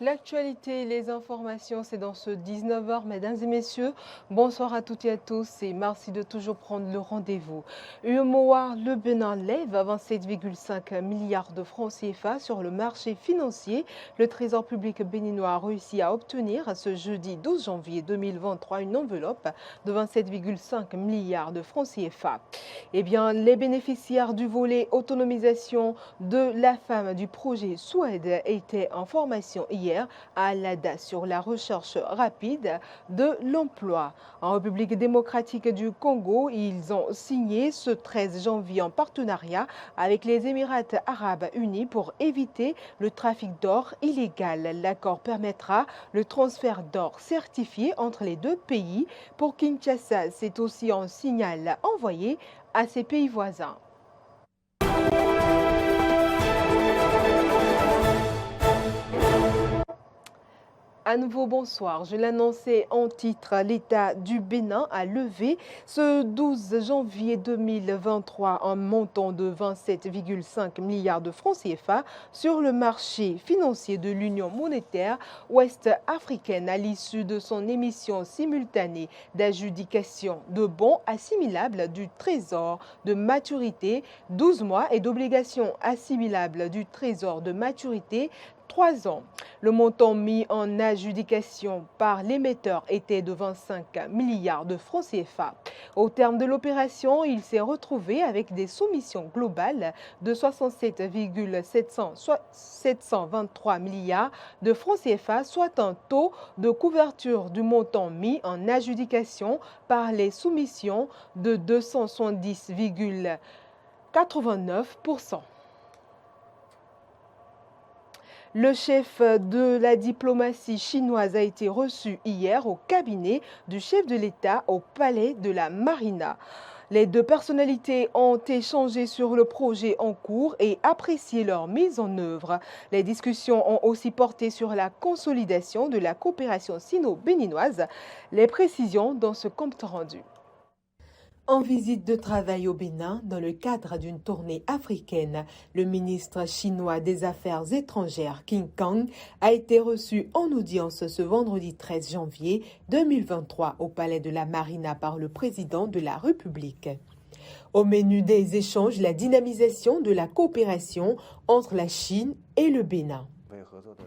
L'actualité, les informations, c'est dans ce 19h, mesdames et messieurs. Bonsoir à toutes et à tous et merci de toujours prendre le rendez-vous. UEMOA, le Bénin lève à 27,5 milliards de francs CFA sur le marché financier. Le Trésor public béninois a réussi à obtenir ce jeudi 12 janvier 2023 une enveloppe de 27,5 milliards de francs CFA. Eh bien, les bénéficiaires du volet autonomisation de la femme du projet SWED étaient en formation hier à l'ADA sur la recherche rapide de l'emploi. En République démocratique du Congo, ils ont signé ce 13 janvier en partenariat avec les Émirats arabes unis pour éviter le trafic d'or illégal. L'accord permettra le transfert d'or certifié entre les deux pays. Pour Kinshasa, c'est aussi un signal envoyé à ses pays voisins. À nouveau, bonsoir. Je l'annonçais en titre, l'État du Bénin a levé ce 12 janvier 2023 un montant de 27,5 milliards de francs CFA sur le marché financier de l'Union monétaire ouest-africaine à l'issue de son émission simultanée d'adjudication de bons assimilables du Trésor de maturité 12 mois et d'obligations assimilables du Trésor de maturité 3 ans. Le montant mis en adjudication par l'émetteur était de 25 milliards de francs CFA. Au terme de l'opération, il s'est retrouvé avec des soumissions globales de 67,723 milliards de francs CFA, soit un taux de couverture du montant mis en adjudication par les soumissions de 270,89%. Le chef de la diplomatie chinoise a été reçu hier au cabinet du chef de l'État au palais de la Marina. Les deux personnalités ont échangé sur le projet en cours et apprécié leur mise en œuvre. Les discussions ont aussi porté sur la consolidation de la coopération sino-béninoise. Les précisions dans ce compte rendu. En visite de travail au Bénin, dans le cadre d'une tournée africaine, le ministre chinois des Affaires étrangères, Qin Gang, a été reçu en audience ce vendredi 13 janvier 2023 au Palais de la Marina par le président de la République. Au menu des échanges, la dynamisation de la coopération entre la Chine et le Bénin.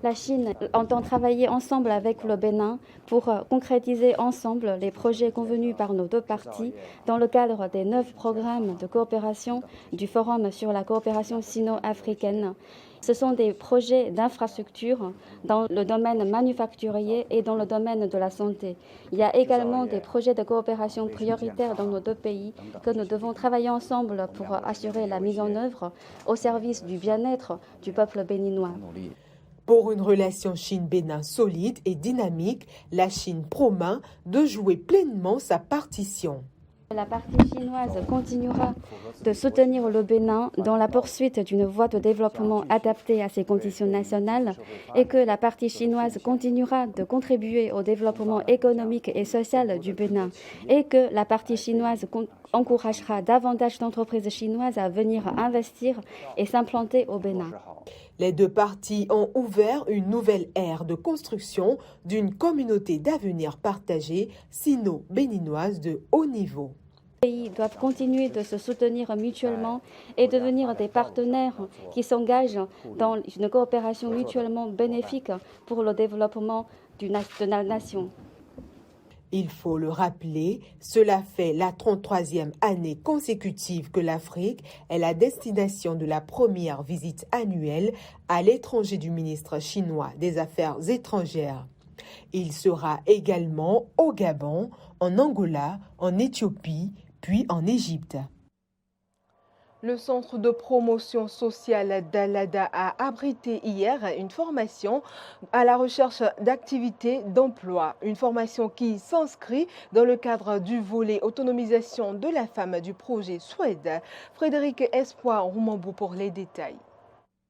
La Chine entend travailler ensemble avec le Bénin pour concrétiser ensemble les projets convenus par nos deux parties dans le cadre des 9 programmes de coopération du Forum sur la coopération sino-africaine. Ce sont des projets d'infrastructure dans le domaine manufacturier et dans le domaine de la santé. Il y a également des projets de coopération prioritaires dans nos deux pays que nous devons travailler ensemble pour assurer la mise en œuvre au service du bien-être du peuple béninois. Pour une relation Chine-Bénin solide et dynamique, la Chine promet de jouer pleinement sa partition. La partie chinoise continuera de soutenir le Bénin dans la poursuite d'une voie de développement adaptée à ses conditions nationales et que la partie chinoise continuera de contribuer au développement économique et social du Bénin et que la partie chinoise encouragera davantage d'entreprises chinoises à venir investir et s'implanter au Bénin. Les deux parties ont ouvert une nouvelle ère de construction d'une communauté d'avenir partagée sino-béninoise de haut niveau. Les pays doivent continuer de se soutenir mutuellement et devenir des partenaires qui s'engagent dans une coopération mutuellement bénéfique pour le développement de la nation. Il faut le rappeler, cela fait la 33e année consécutive que l'Afrique est la destination de la première visite annuelle à l'étranger du ministre chinois des Affaires étrangères. Il sera également au Gabon, en Angola, en Éthiopie, puis en Égypte. Le centre de promotion sociale d'Alada a abrité hier une formation à la recherche d'activités d'emploi. Une formation qui s'inscrit dans le cadre du volet autonomisation de la femme du projet SWED. Frédéric Espoir Roumambou pour les détails.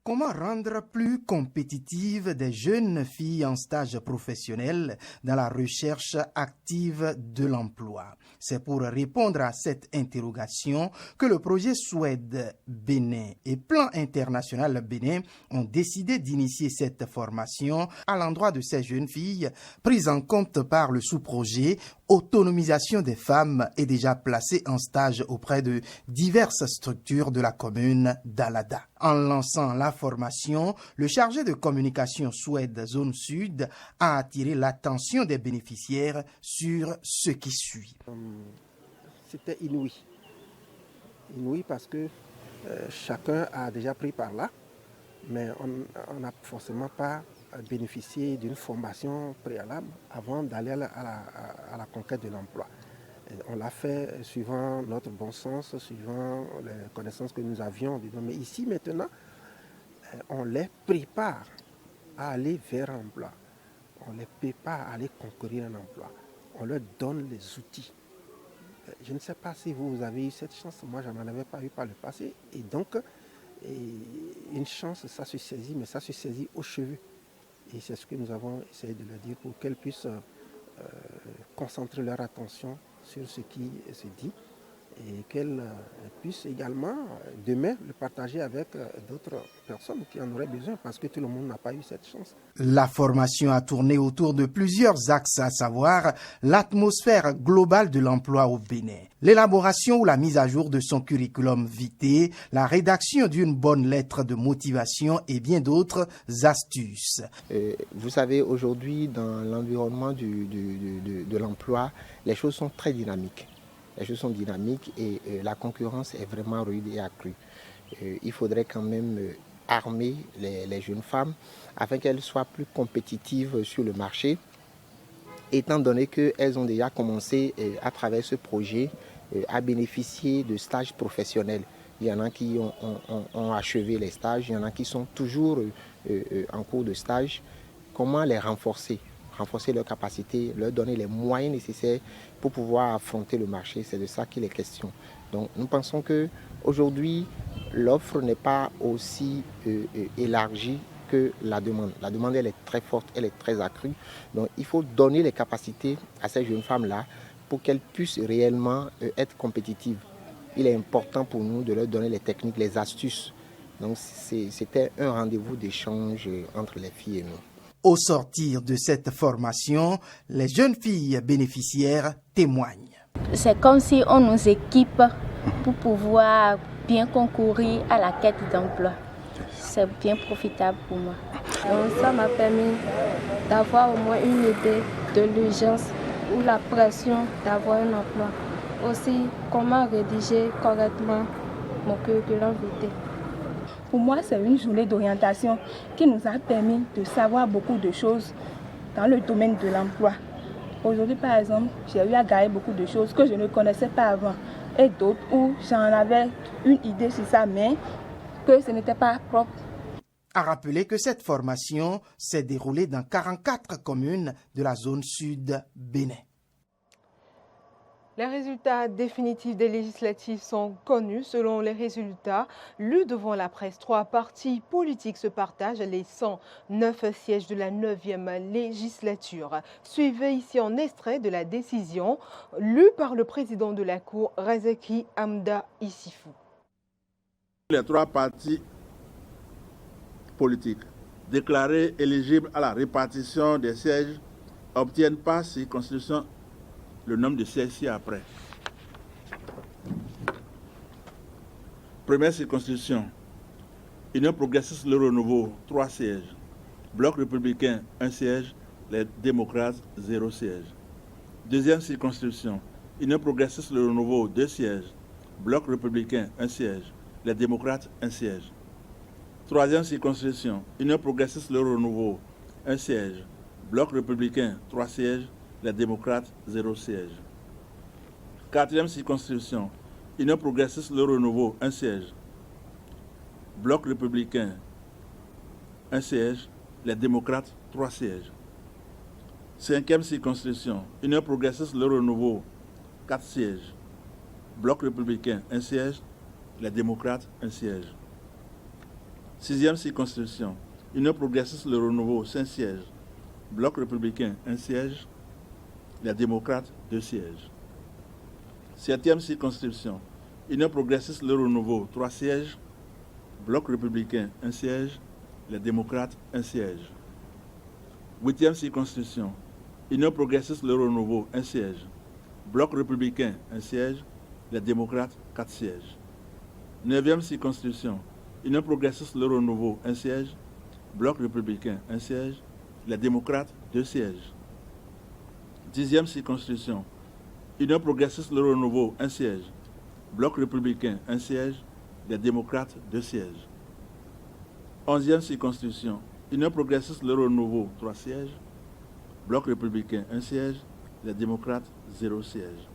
Comment rendre plus compétitives des jeunes filles en stage professionnel dans la recherche active de l'emploi? C'est pour répondre à cette interrogation que le projet Suède Bénin et Plan International Bénin ont décidé d'initier cette formation à l'endroit de ces jeunes filles prises en compte par le sous-projet Autonomisation des femmes et déjà placées en stage auprès de diverses structures de la commune d'Alada. En lançant la formation, le chargé de communication Suède Zone Sud a attiré l'attention des bénéficiaires sur ce qui suit. C'était inouï. Inouï parce que chacun a déjà pris par là, mais on n'a forcément pas bénéficié d'une formation préalable avant d'aller à la conquête de l'emploi. On l'a fait suivant notre bon sens, suivant les connaissances que nous avions. Mais ici, maintenant, on les prépare à aller vers l'emploi. On les prépare à aller conquérir un emploi. On leur donne les outils. Je ne sais pas si vous avez eu cette chance. Moi, je n'en avais pas eu par le passé. Et donc, une chance, ça se saisit, mais ça se saisit aux cheveux. Et c'est ce que nous avons essayé de leur dire pour qu'elles puissent concentrer leur attention sur ce qui se dit et qu'elles puissent également demain le partager avec d'autres personnes qui en auraient besoin parce que tout le monde n'a pas eu cette chance. La formation a tourné autour de plusieurs axes, à savoir l'atmosphère globale de l'emploi au Bénin, l'élaboration ou la mise à jour de son curriculum vitae, la rédaction d'une bonne lettre de motivation et bien d'autres astuces. Vous savez, aujourd'hui, dans l'environnement de l'emploi, les choses sont très dynamiques. Les choses sont dynamiques et la concurrence est vraiment rude et accrue. Il faudrait quand même armer les jeunes femmes afin qu'elles soient plus compétitives sur le marché, étant donné qu'elles ont déjà commencé à travers ce projet à bénéficier de stages professionnels. Il y en a qui ont achevé les stages, il y en a qui sont toujours en cours de stage. Comment les renforcer leurs capacités, leur donner les moyens nécessaires pour pouvoir affronter le marché. C'est de ça qu'il est question. Donc nous pensons qu'aujourd'hui, l'offre n'est pas aussi élargie que la demande. La demande, elle est très forte, elle est très accrue. Donc il faut donner les capacités à ces jeunes femmes-là pour qu'elles puissent réellement être compétitives. Il est important pour nous de leur donner les techniques, les astuces. Donc c'était un rendez-vous d'échange entre les filles et nous. Au sortir de cette formation, les jeunes filles bénéficiaires témoignent. C'est comme si on nous équipe pour pouvoir bien concourir à la quête d'emploi. C'est bien profitable pour moi. Donc ça m'a permis d'avoir au moins une idée de l'urgence ou la pression d'avoir un emploi. Aussi, comment rédiger correctement mon curriculum vitae. Pour moi, c'est une journée d'orientation qui nous a permis de savoir beaucoup de choses dans le domaine de l'emploi. Aujourd'hui, par exemple, j'ai eu à gagner beaucoup de choses que je ne connaissais pas avant et d'autres où j'en avais une idée sur ça, mais que ce n'était pas propre. À rappeler que cette formation s'est déroulée dans 44 communes de la zone sud Bénin. Les résultats définitifs des législatives sont connus. Selon les résultats lus devant la presse, 3 partis politiques se partagent les 109 sièges de la 9e législature. Suivez ici un extrait de la décision lue par le président de la Cour, Razaki Hamda Issifou. Les 3 partis politiques déclarés éligibles à la répartition des sièges obtiennent par circonscription le nombre de sièges ci-après. Première circonscription, Union progressiste Le Renouveau, 3 sièges. Bloc républicain, 1 siège. Les démocrates, 0 siège. Deuxième circonscription, Union progressiste Le Renouveau, 2 sièges. Bloc républicain, 1 siège. Les démocrates, 1 siège. Troisième circonscription, Union progressiste Le Renouveau, 1 siège. Bloc républicain, 3 sièges. Les démocrates, 0 siège. Quatrième circonscription, Union progressiste Le Renouveau, 1 siège. Bloc républicain, 1 siège. Les démocrates, 3 sièges. Cinquième circonscription, Union progressiste Le Renouveau, 4 sièges. Bloc républicain, 1 siège. Les démocrates, 1 siège. 6e circonscription, Union progressiste Le Renouveau, 5 sièges. Bloc républicain, 1 siège. Les démocrates, 2 sièges. 7e circonscription, Union progressiste Le Renouveau, 3 sièges. Bloc républicain, 1 siège. Les démocrates, 1 siège. 8e circonscription, Union progressiste Le Renouveau, 1 siège. Bloc républicain, 1 siège. Les démocrates, 4 sièges. 9e circonscription, Union progressiste Le Renouveau, 1 siège. Bloc républicain, 1 siège. Les démocrates, 2 sièges. 10e circonscription, Union progressiste Le Renouveau, 1 siège. Bloc républicain, 1 siège. Les démocrates, 2 sièges. 11e circonscription, Union progressiste Le Renouveau, 3 sièges. Bloc républicain, 1 siège. Les démocrates, 0 siège.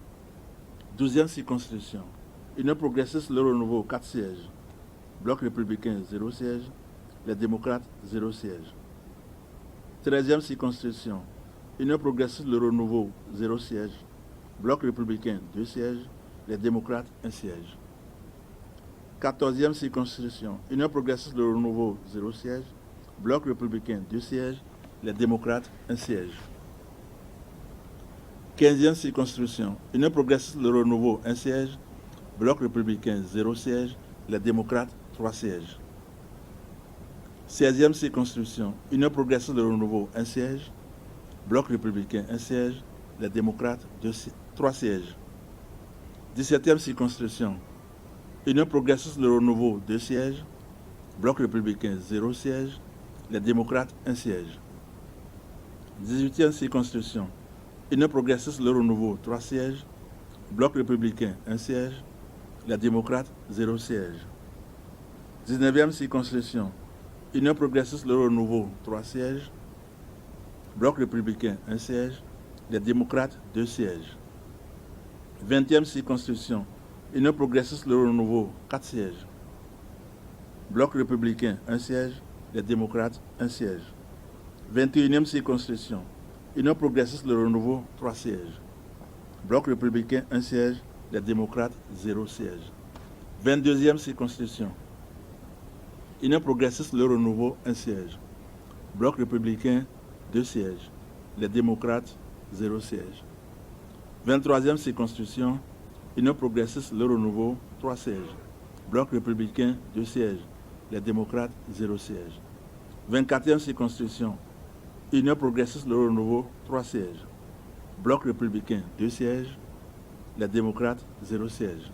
12e circonscription, Union progressiste Le Renouveau, 4 sièges. Bloc républicain, 0 siège. Les démocrates, 0 siège. 13e circonscription, Union progressiste Le Renouveau, 0 siège. Bloc républicain, 2 sièges. Les démocrates, 1 siège. 14e circonscription, Union progressiste Le Renouveau, 0 siège. Bloc républicain, 2 sièges. Les démocrates, 1 siège. 15e circonscription, Union progressiste Le Renouveau, 1 siège. Bloc républicain, 0 siège. Les démocrates, 3 sièges. 16e circonscription, Union progressiste Le Renouveau, 1 siège. Bloc républicain, 1 siège. Les démocrates, 3 sièges. 17e circonscription, Union progressiste Le Renouveau, 2 sièges. Bloc républicain, 0 siège. Les démocrates, 1 siège. 18e circonscription, Union progressiste Le Renouveau, 3 sièges. Bloc républicain, 1 siège. Les démocrates, 0 siège. 19e circonscription, Union progressiste Le Renouveau, 3 sièges. Bloc républicain, 1 siège. Les démocrates, 2 sièges. 20e circonscription, Union progressiste Le Renouveau, 4 sièges. Bloc républicain, 1 siège. Les démocrates, 1 siège. 21e circonscription, Union progressiste Le Renouveau, 3 sièges. Bloc républicain, 1 siège. Les démocrates, 0 siège. 22e circonscription, Union progressiste Le Renouveau, 1 siège. Bloc républicain, 2 sièges. Les démocrates, 0 siège. 23e circonscription, Union progressiste Le Renouveau, 3 sièges. Bloc républicain, 2 sièges. Les démocrates, 0 siège. 24e circonscription, Union progressiste Le Renouveau, 3 sièges. Bloc républicain, 2 sièges. Les démocrates, 0 siège.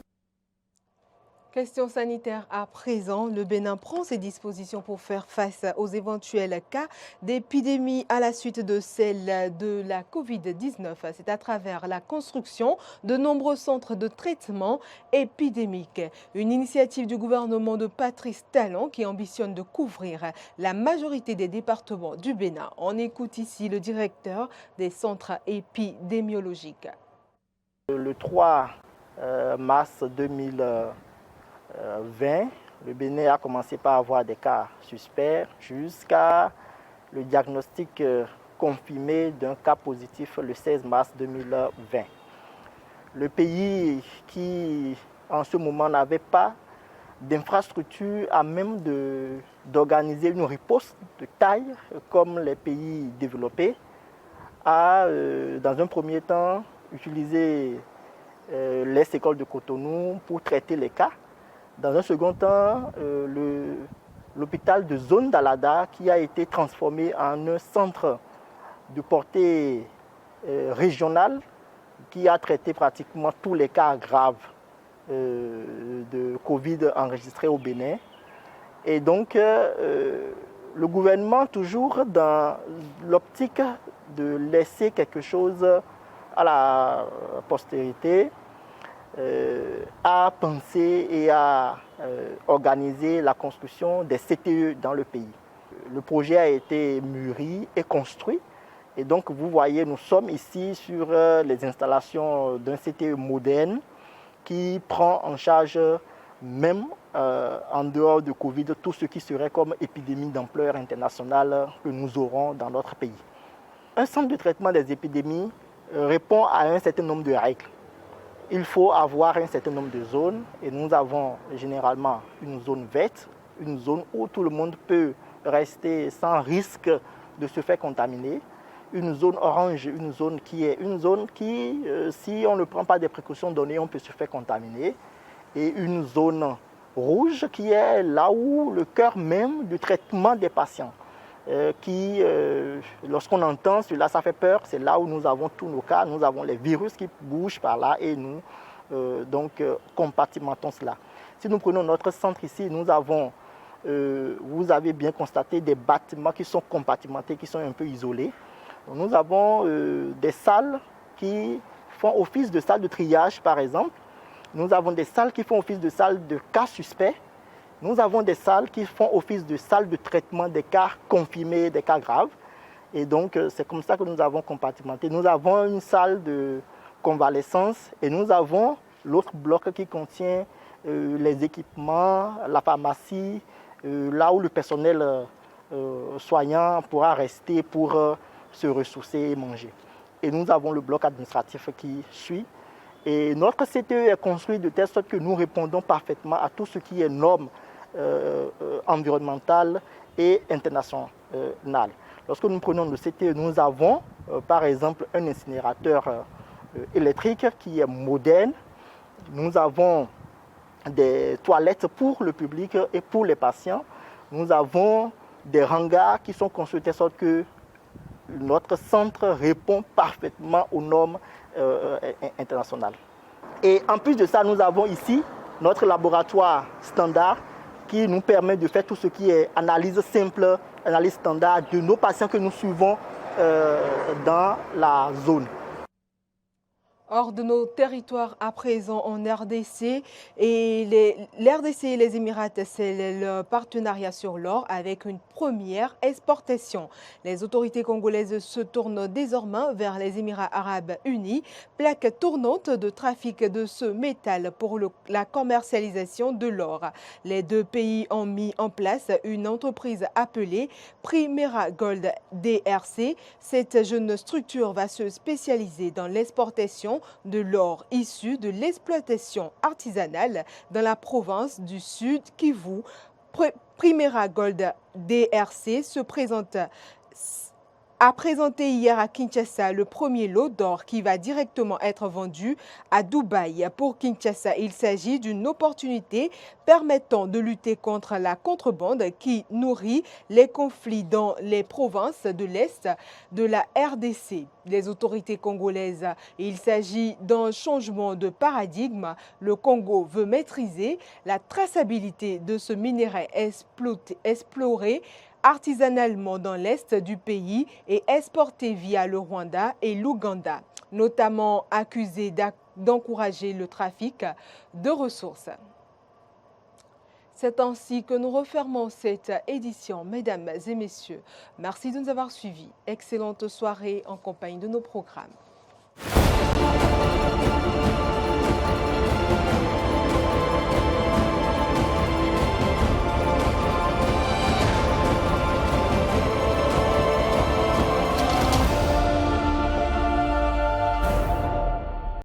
Question sanitaire à présent. Le Bénin prend ses dispositions pour faire face aux éventuels cas d'épidémie à la suite de celle de la Covid-19. C'est à travers la construction de nombreux centres de traitement épidémique. Une initiative du gouvernement de Patrice Talon qui ambitionne de couvrir la majorité des départements du Bénin. On écoute ici le directeur des centres épidémiologiques. Le 3 mars 2020, le Bénin a commencé par avoir des cas suspects jusqu'à le diagnostic confirmé d'un cas positif le 16 mars 2020. Le pays qui, en ce moment, n'avait pas d'infrastructure à même d'organiser une riposte de taille comme les pays développés, a, dans un premier temps, utilisé les écoles de Cotonou pour traiter les cas. Dans un second temps, l'hôpital de zone d'Alada qui a été transformé en un centre de portée régionale qui a traité pratiquement tous les cas graves de Covid enregistrés au Bénin. Et donc, le gouvernement, toujours dans l'optique de laisser quelque chose à la postérité, a pensé et a organisé la construction des CTE dans le pays. Le projet a été mûri et construit. Et donc, vous voyez, nous sommes ici sur les installations d'un CTE moderne qui prend en charge, même en dehors de Covid, tout ce qui serait comme épidémie d'ampleur internationale que nous aurons dans notre pays. Un centre de traitement des épidémies répond à un certain nombre de règles. Il faut avoir un certain nombre de zones et nous avons généralement une zone verte une zone où tout le monde peut rester sans risque de se faire contaminer. Une zone orange, une zone qui, si on ne prend pas des précautions données, on peut se faire contaminer. Et une zone rouge qui est là où le cœur même du traitement des patients. Lorsqu'on entend cela, ça fait peur. C'est là où nous avons tous nos cas. Nous avons les virus qui bougent par là et nous compartimentons cela. Si nous prenons notre centre ici, nous avons, vous avez bien constaté, des bâtiments qui sont compartimentés, qui sont un peu isolés. Nous avons des salles qui font office de salle de triage, par exemple. Nous avons des salles qui font office de salle de cas suspects. Nous avons des salles qui font office de salle de traitement des cas confirmés, des cas graves. Et donc, c'est comme ça que nous avons compartimenté. Nous avons une salle de convalescence et nous avons l'autre bloc qui contient les équipements, la pharmacie, là où le personnel soignant pourra rester pour se ressourcer et manger. Et nous avons le bloc administratif qui suit. Et notre CTE est construit de telle sorte que nous répondons parfaitement à tout ce qui est normes environnementales et internationales. Lorsque nous prenons le CTE, nous avons par exemple un incinérateur électrique qui est moderne. Nous avons des toilettes pour le public et pour les patients. Nous avons des hangars qui sont construits de telle sorte que notre centre répond parfaitement aux normes internationales. Et en plus de ça, nous avons ici notre laboratoire standard qui nous permet de faire tout ce qui est analyse simple, analyse standard de nos patients que nous suivons dans la zone. Hors de nos territoires à présent en RDC, et l'RDC et les Émirats scellent le partenariat sur l'or avec une première exportation. Les autorités congolaises se tournent désormais vers les Émirats arabes unis, plaque tournante de trafic de ce métal pour la commercialisation de l'or. Les deux pays ont mis en place une entreprise appelée Primera Gold DRC. Cette jeune structure va se spécialiser dans l'exportation de l'or issu de l'exploitation artisanale dans la province du Sud Kivu. Primera Gold DRC a présenté hier à Kinshasa le premier lot d'or qui va directement être vendu à Dubaï. Pour Kinshasa, il s'agit d'une opportunité permettant de lutter contre la contrebande qui nourrit les conflits dans les provinces de l'Est de la RDC. Les autorités congolaises, il s'agit d'un changement de paradigme. Le Congo veut maîtriser la traçabilité de ce minerai exploré artisanalement dans l'est du pays et exporté via le Rwanda et l'Ouganda, notamment accusé d'encourager le trafic de ressources. C'est ainsi que nous refermons cette édition, mesdames et messieurs. Merci de nous avoir suivis. Excellente soirée en compagnie de nos programmes.